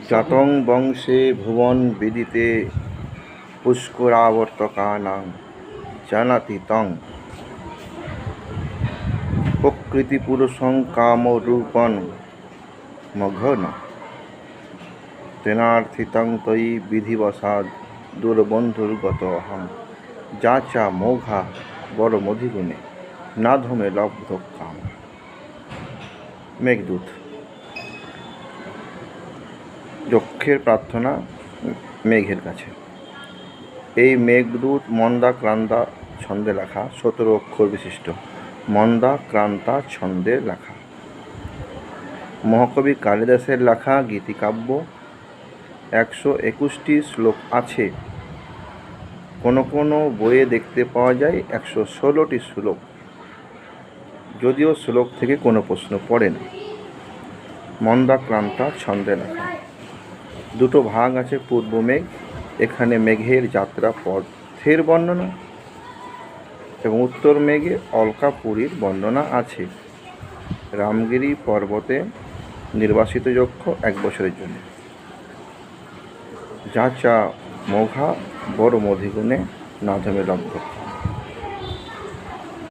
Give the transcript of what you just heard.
জাতং বংশে ভুবন বিদিতে পুষ্করাবর্তকানাং জানাতি তং প্রকৃতিপুরুষং কামরূপং মঘন তেনার্থিতং তয়ি বিধিবশাৎ দুর্বন্ধুর্গত অহং যা চা মোঘা বড় মধিগুণে নাধমে লব্ধ কাম। মেঘদূত। যক্ষের প্রার্থনা মেঘের কাছে। এই মেঘদূত মন্দা ক্রান্তা ছন্দে লেখা, 17 অক্ষর বিশিষ্ট। মন্দা ক্রান্তা ছন্দে লেখা। মহাকবি কালিদাসের লেখা গীতিকাব্য। 121টি শ্লোক আছে। কোনো কোনো বইয়ে দেখতে পাওয়া যায় 116টি শ্লোক, যদিও শ্লোক থেকে কোনো প্রশ্ন পড়ে না। মন্দা ক্রান্তা ছন্দে লেখা। দুটো ভাগ আছে। পূর্ব মেঘ, এখানে মেঘের যাত্রা পথের বর্ণনা, এবং উত্তর মেঘে অলকাপুরীর বর্ণনা আছে। রামগিরি পর্বতে নির্বাসিত যক্ষ 1 বছরের জন্য। যা চা মোঘা বড় মধিগুণে নাধমে লব্ধ।